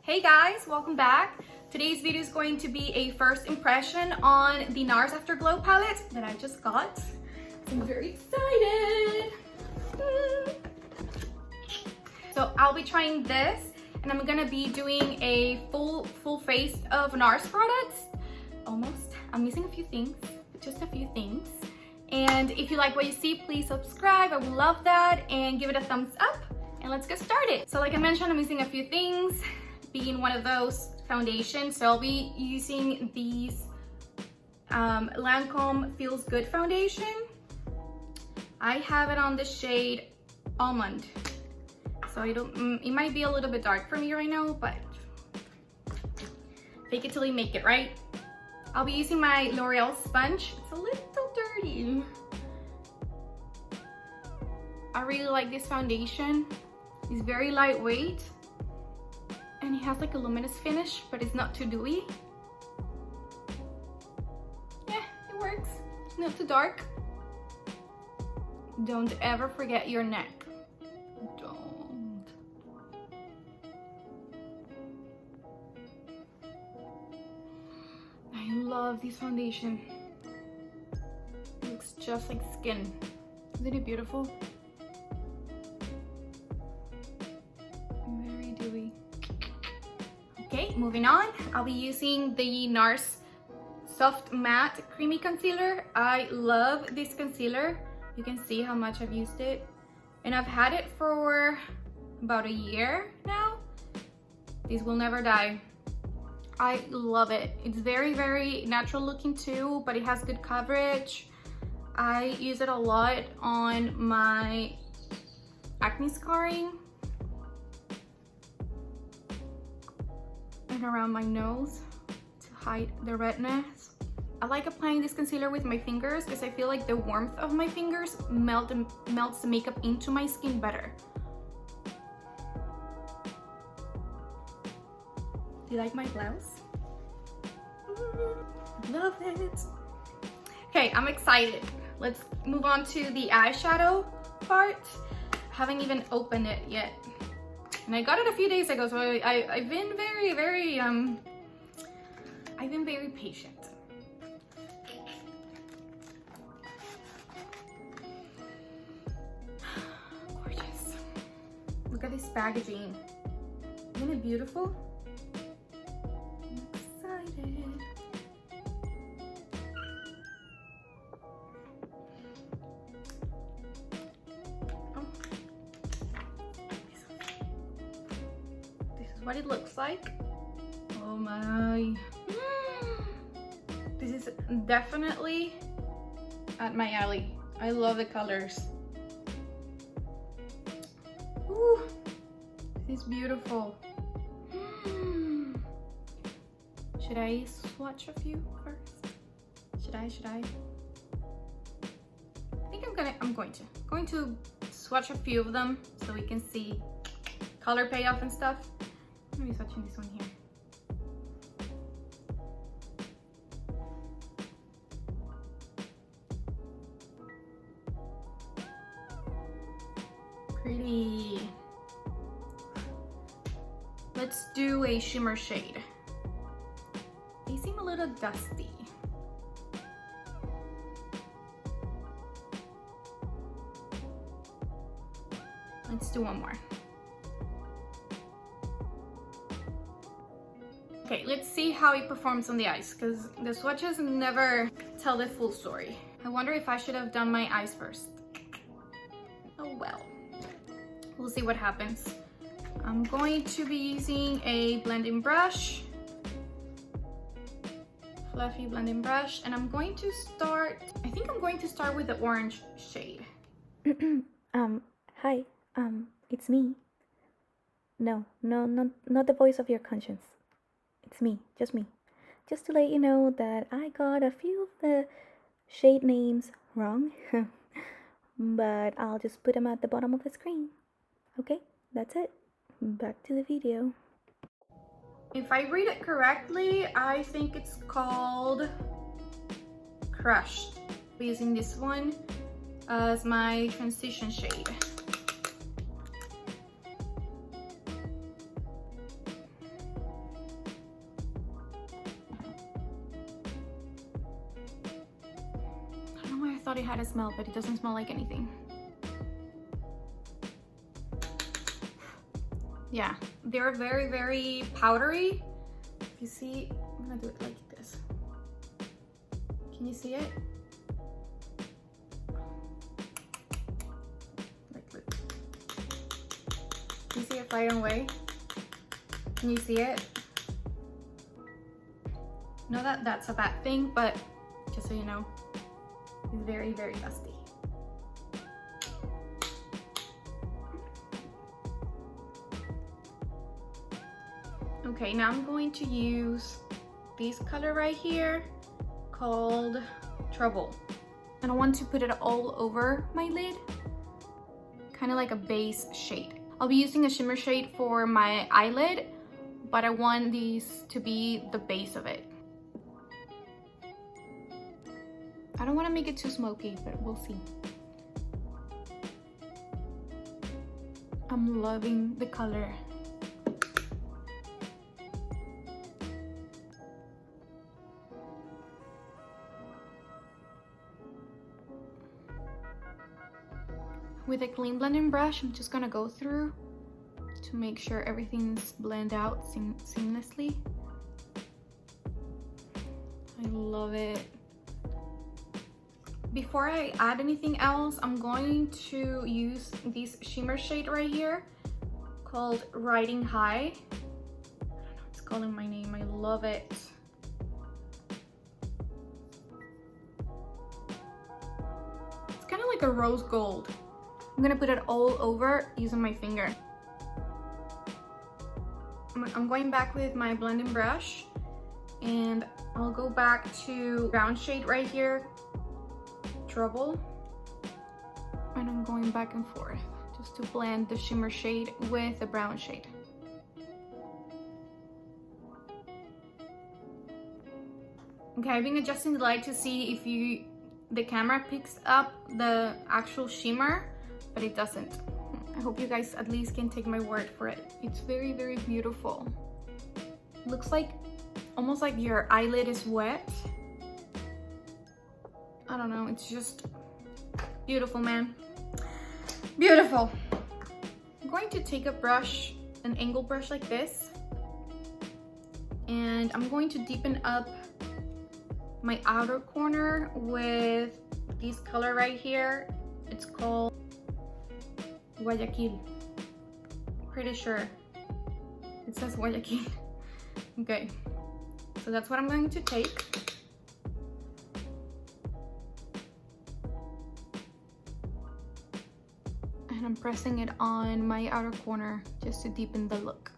Hey guys, welcome back. Today's video is going to be a first impression on the NARS Afterglow palette that I just got. I'm very excited. So I'll be trying this and I'm gonna be doing a full face of NARS products. Almost. I'm missing a few things, just a few things. And if you like what you see, please subscribe. I would love that, and give it a thumbs up. And let's get started. So like I mentioned, I'm using a few things, being one of those foundations. So I'll be using these Lancome Feels Good foundation. I have it on the shade Almond. So it might be a little bit dark for me right now, but fake it till you make it, right? I'll be using my L'Oreal sponge. It's a little dirty. I really like this foundation. It's very lightweight and it has like a luminous finish, but it's not too dewy. Yeah, it works. It's not too dark. Don't ever forget your neck. Don't. I love this foundation. It looks just like skin. Isn't it beautiful? Very dewy. Okay, moving on. I'll be using the NARS Soft Matte Creamy Concealer. I love this concealer. You can see how much I've used it. And I've had it for about a year now. This will never die. I love it. It's very, very natural looking too, but it has good coverage. I use it a lot on my acne scarring and around my nose to hide the redness. I like applying this concealer with my fingers because I feel like the warmth of my fingers melts the makeup into my skin better. Do you like my blouse? Love it. Okay, I'm excited. Let's move on to the eyeshadow part. Haven't even opened it yet. And I got it a few days ago, so I've been very patient. Gorgeous. Look at this packaging. Isn't it beautiful? I'm excited. What it looks like. Oh my. This is definitely at my alley. I love the colors. Ooh, this is beautiful. Should I swatch a few first? Should I? I think I'm going to swatch a few of them so we can see color payoff and stuff. I'm gonna be swatching this one here. Pretty. Let's do a shimmer shade. They seem a little dusty. Let's do one more. Okay, let's see how it performs on the eyes, because the swatches never tell the full story. I wonder if I should have done my eyes first. Oh well. We'll see what happens. I'm going to be using a blending brush. Fluffy blending brush. And I'm going to start, I think I'm going to start with the orange shade. Hi, it's me. No, not the voice of your conscience. It's me, just me. Just to let you know that I got a few of the shade names wrong, but I'll just put them at the bottom of the screen. Okay, that's it. Back to the video. If I read it correctly, I think it's called Crushed. I'm using this one as my transition shade. had a smell, but it doesn't smell like anything. Yeah, they're very, very powdery. If you see, I'm gonna do it like this. Can you see it? Like this. Can you see it far away? Can you see it? Know that that's a bad thing, but just so you know, it's very, very dusty. Okay, now I'm going to use this color right here called Trouble. And I want to put it all over my lid, kind of like a base shade. I'll be using a shimmer shade for my eyelid, but I want these to be the base of it. I don't want to make it too smoky, but we'll see. I'm loving the color. With a clean blending brush, I'm just gonna go through to make sure everything's blended out seamlessly. I love it. Before I add anything else, I'm going to use this shimmer shade right here called Riding High. I don't know, it's calling my name. I love it. It's kind of like a rose gold. I'm gonna put it all over using my finger. I'm going back with my blending brush, and I'll go back to brown shade right here, Trouble, and I'm going back and forth just to blend the shimmer shade with the brown shade. Okay, I've been adjusting the light to see if the camera picks up the actual shimmer, but it doesn't. I hope you guys at least can take my word for it. It's very, very beautiful. Looks like almost like your eyelid is wet. I don't know, it's just beautiful, man. Beautiful. I'm going to take a brush, an angle brush like this, and I'm going to deepen up my outer corner with this color right here. It's called Guayaquil. Pretty sure it says Guayaquil. Okay, so that's what I'm going to take. And I'm pressing it on my outer corner just to deepen the look.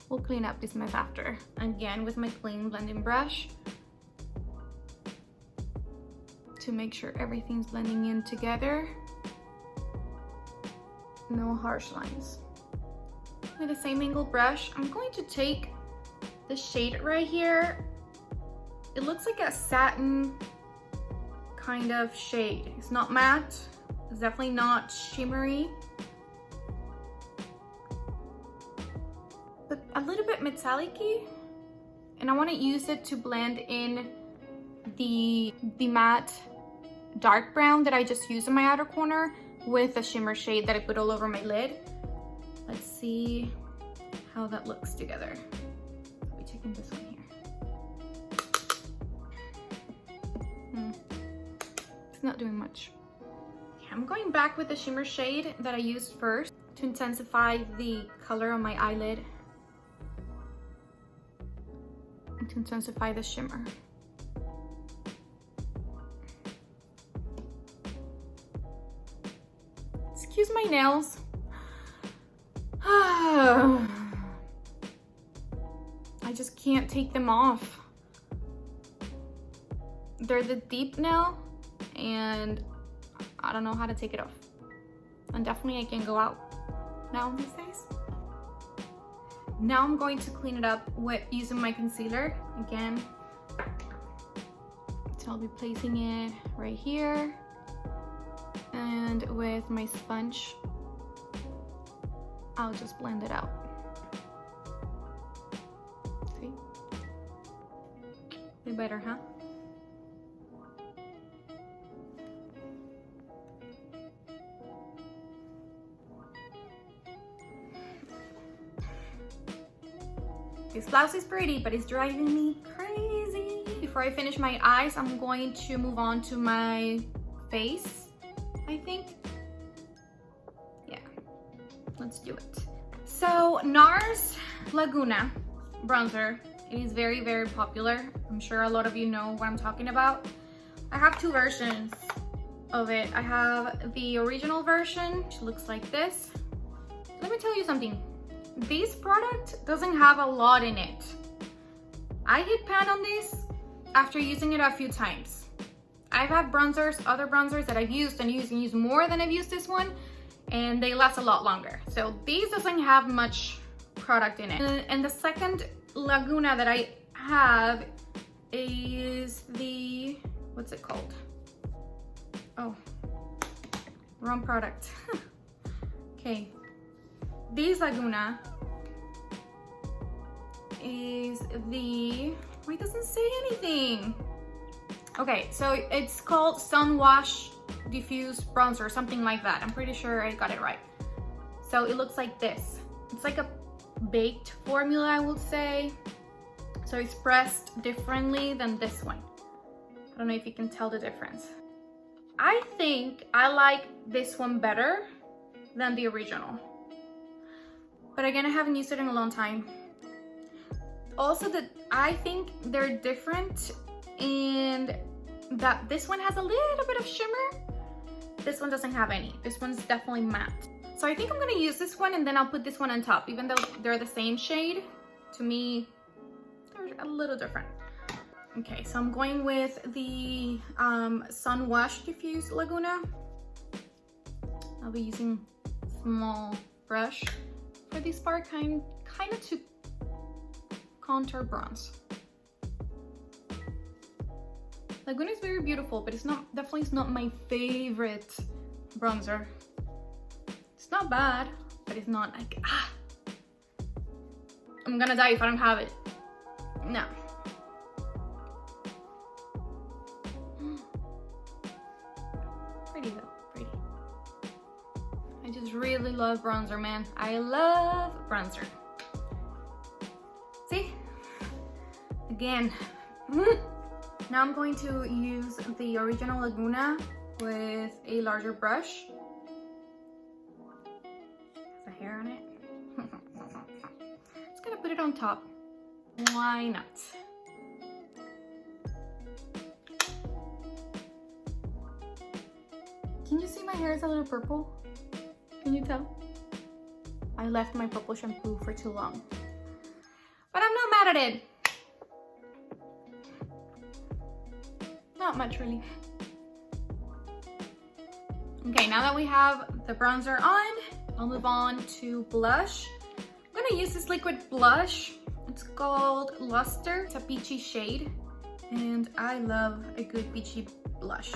We'll clean up this mess after. Again, with my clean blending brush to make sure everything's blending in together. No harsh lines. With the same angle brush, I'm going to take the shade right here. It looks like a satin kind of shade. It's not matte. It's definitely not shimmery. But a little bit metallic-y. And I want to use it to blend in the matte dark brown that I just used in my outer corner with a shimmer shade that I put all over my lid. Let's see how that looks together. I'll be taking this one here. It's not doing much. I'm going back with the shimmer shade that I used first to intensify the color on my eyelid and to intensify the shimmer. Excuse my nails. I just can't take them off. They're the deep nail and I don't know how to take it off. And definitely I can go out now these days. Now I'm going to clean it up with using my concealer again. So I'll be placing it right here. And with my sponge, I'll just blend it out. See? Way better, huh? This blouse is pretty, but it's driving me crazy. Before I finish my eyes, I'm going to move on to my face, I think. Yeah, let's do it. So NARS Laguna Bronzer, it is very, very popular. I'm sure a lot of you know what I'm talking about. I have two versions of it. I have the original version, which looks like this. Let me tell you something. This product doesn't have a lot in it. I hit pan on this after using it a few times. I've had bronzers, other bronzers that I've used and used more than I've used this one, and they last a lot longer. So this doesn't have much product in it. And the second Laguna that I have is the, what's it called? Oh, wrong product. Okay, this Laguna is the, why doesn't say anything? Okay, so it's called Sun Wash Diffuse Bronzer, something like that. I'm pretty sure I got it right. So it looks like this. It's like a baked formula, I would say. So it's pressed differently than this one. I don't know if you can tell the difference. I think I like this one better than the original. But again, I haven't used it in a long time. Also, I think they're different in that this one has a little bit of shimmer. This one doesn't have any. This one's definitely matte. So I think I'm gonna use this one and then I'll put this one on top. Even though they're the same shade, to me, they're a little different. Okay, so I'm going with the Sun Wash Diffuse Laguna. I'll be using a small brush for this part, kind of to contour bronze. Laguna is very beautiful, but it's not, definitely is not my favorite bronzer. It's not bad, but it's not like, ah, I'm gonna die if I don't have it. No. Pretty though, pretty. I just really love bronzer, man. I love bronzer. See? Again. Now I'm going to use the original Laguna with a larger brush. Has a hair on it. Just gonna put it on top. Why not? Can you see my hair is a little purple? Can you tell? I left my purple shampoo for too long. But I'm not mad at it. Not much really. Okay, now that we have the bronzer on, I'll move on to blush. I'm gonna use this liquid blush. It's called Luster. It's a peachy shade, and I love a good peachy blush.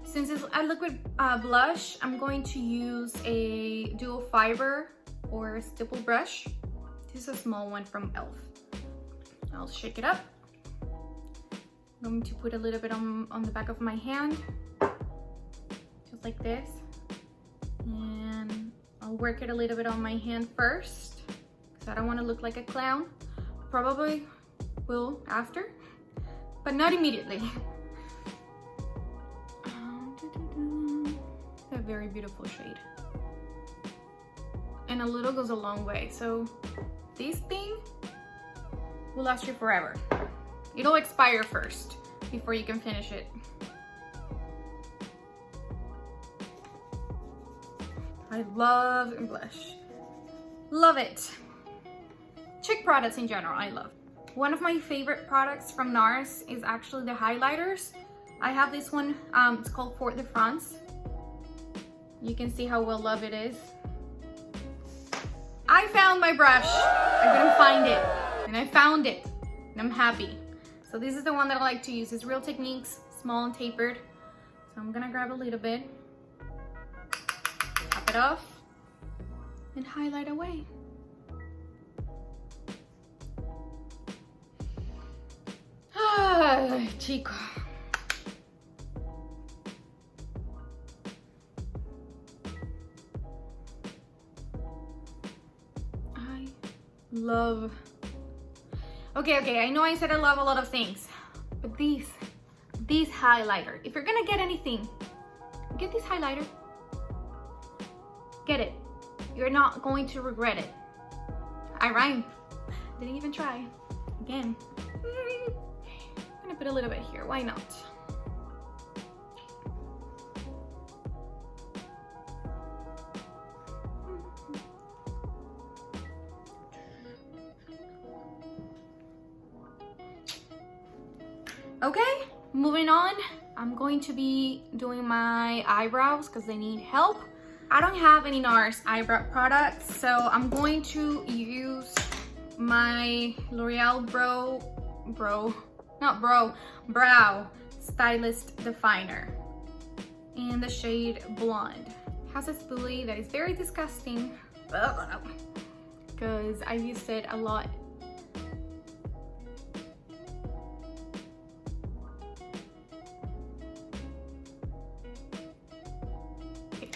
Since it's a liquid blush, I'm going to use a dual fiber or stipple brush. This is a small one from E.L.F. I'll shake it up. I'm going to put a little bit on the back of my hand, just like this. And I'll work it a little bit on my hand first, because I don't want to look like a clown. Probably will after, but not immediately. A very beautiful shade. And a little goes a long way. So this thing will last you forever. It'll expire first before you can finish it. I love blush. Love it. Cheek products in general, I love. One of my favorite products from NARS is actually the highlighters. I have this one, it's called Fort de France. You can see how well loved it is. I found my brush. I couldn't find it, and I found it, and I'm happy. So this is the one that I like to use. It's Real Techniques, small and tapered. So I'm gonna grab a little bit, tap it off, and highlight away. Ah, chico. I love Okay, I know I said I love a lot of things, but these highlighter, if you're gonna get anything, get this highlighter. Get it. You're not going to regret it. I rhymed. Didn't even try. Again. I'm gonna put a little bit here, why not? Okay, moving on. I'm going to be doing my eyebrows because they need help. I don't have any NARS eyebrow products, so I'm going to use my L'Oreal Brow Stylist Definer in the shade Blonde. It has a spoolie that is very disgusting because I used it a lot.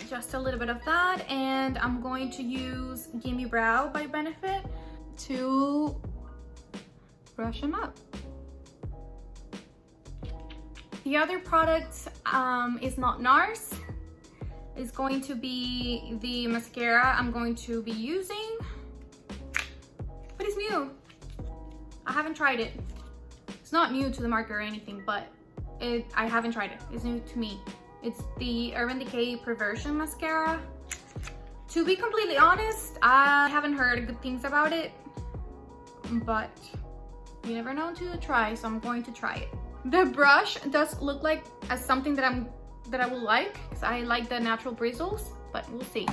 Just a little bit of that, and I'm going to use Gimme Brow by Benefit to brush them up. The other product is not NARS. It's going to be the mascara I'm going to be using, but it's new. I haven't tried it. It's not new to the market or anything, but I haven't tried it. It's new to me. It's the Urban Decay Perversion Mascara. To be completely honest, I haven't heard good things about it, but you never know until you try, so I'm going to try it. The brush does look like something that I will like, because I like the natural bristles, but we'll see.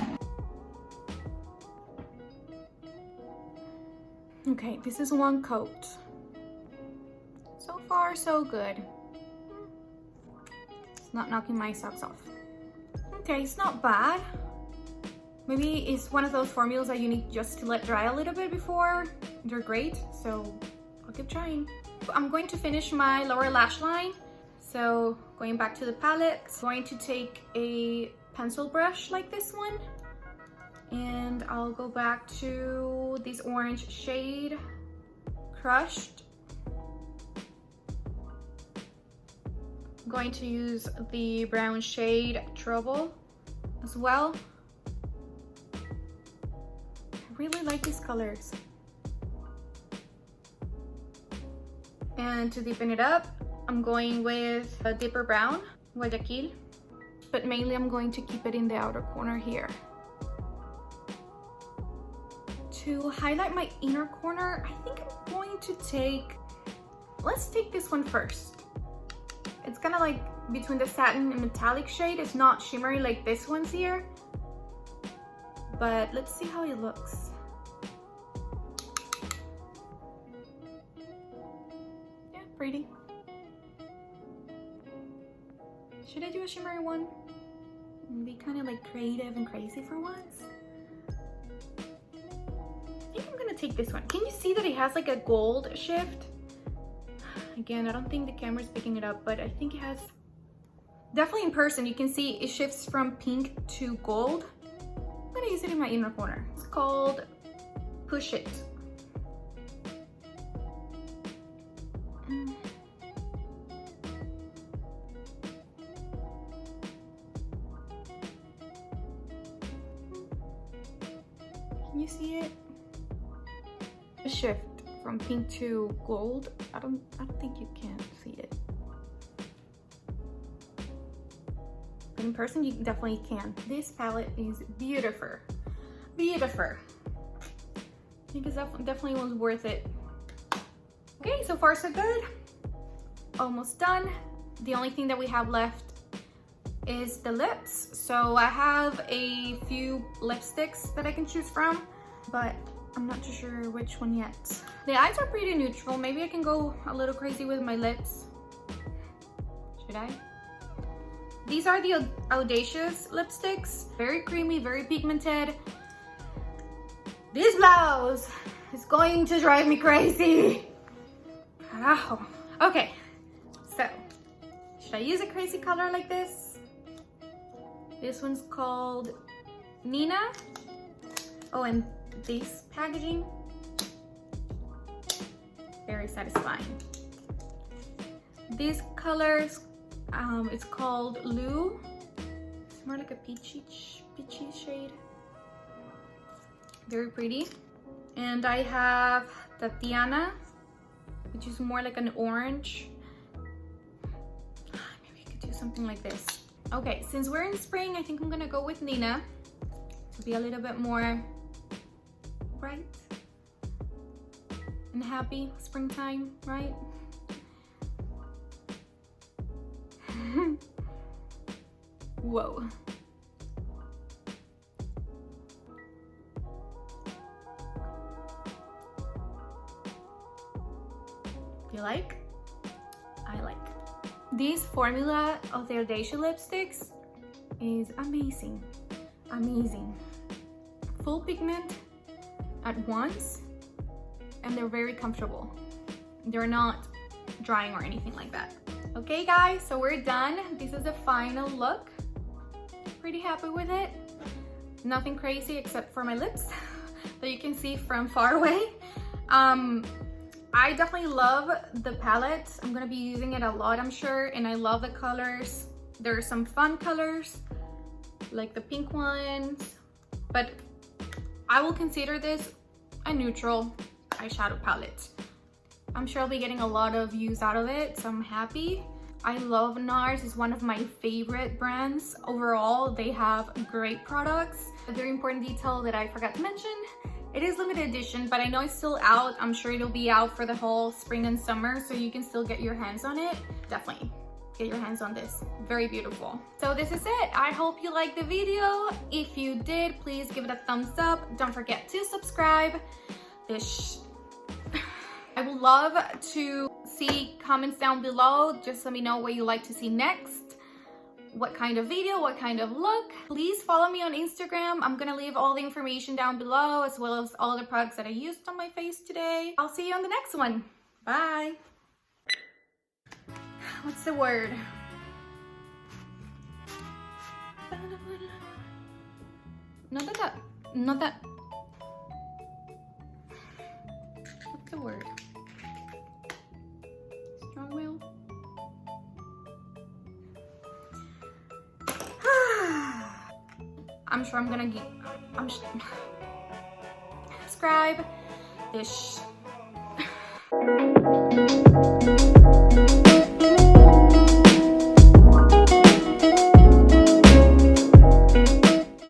Okay, this is one coat. So far, so good. Not knocking my socks off. Okay, it's not bad. Maybe it's one of those formulas that you need just to let dry a little bit before they're great, so I'll keep trying. I'm going to finish my lower lash line, so going back to the palette, I'm going to take a pencil brush like this one, and I'll go back to this orange shade, Crushed. I'm going to use the brown shade Trouble as well. I really like these colors. And to deepen it up, I'm going with a deeper brown, Guayaquil, but mainly I'm going to keep it in the outer corner here. To highlight my inner corner, I think I'm going to let's take this one first. It's kind of like between the satin and metallic shade. It's not shimmery like this one's here, but let's see how it looks. Yeah, pretty. Should I do a shimmery one? Be kind of like creative and crazy for once. I think I'm gonna take this one. Can you see that it has like a gold shift? Again, I don't think the camera's picking it up, but I think it has, definitely in person, you can see it shifts from pink to gold. I'm gonna use it in my inner corner. It's called Push It. Can you see it? A shift from pink to gold. I don't think you can see it. But in person you definitely can. This palette is beautiful. Beautiful. I think it's definitely was worth it. Okay, so far so good. Almost done. The only thing that we have left is the lips. So I have a few lipsticks that I can choose from, but I'm not too sure which one yet. The eyes are pretty neutral. Maybe I can go a little crazy with my lips. Should I? These are the Audacious lipsticks. Very creamy, very pigmented. This blouse is going to drive me crazy. Carajo. Okay, so should I use a crazy color like this? This one's called Nina. Oh, and this packaging. very satisfying. This color, it's called Lou. It's more like a peachy shade. Very pretty. And I have Tatiana, which is more like an orange. Maybe I could do something like this. Okay, since we're in spring, I think I'm gonna go with Nina to be a little bit more bright and happy. Springtime, right? Whoa. You like? I like. This formula of the Audacious lipsticks is amazing. Amazing. Full pigment at once, and they're very comfortable. They're not drying or anything like that. Okay guys, so we're done. This is the final look. Pretty happy with it. Nothing crazy except for my lips that you can see from far away. I definitely love the palette. I'm gonna be using it a lot, I'm sure, and I love the colors. There are some fun colors, like the pink ones, but I will consider this a neutral eyeshadow palette. I'm sure I'll be getting a lot of use out of it, so I'm happy. I love NARS. It's one of my favorite brands. Overall, they have great products. A very important detail that I forgot to mention, it is limited edition, but I know it's still out. I'm sure it'll be out for the whole spring and summer, so you can still get your hands on it. Definitely get your hands on this. Very beautiful. So this is it. I hope you liked the video. If you did, please give it a thumbs up. Don't forget to subscribe. I would love to see comments down below. Just let me know what you like to see next. What kind of video, what kind of look. Please follow me on Instagram. I'm gonna leave all the information down below, as well as all the products that I used on my face today. I'll see you on the next one. Bye. What's the word? Not that. What's the word? Strong will. I'm sure I'm gonna get. Subscribe. This.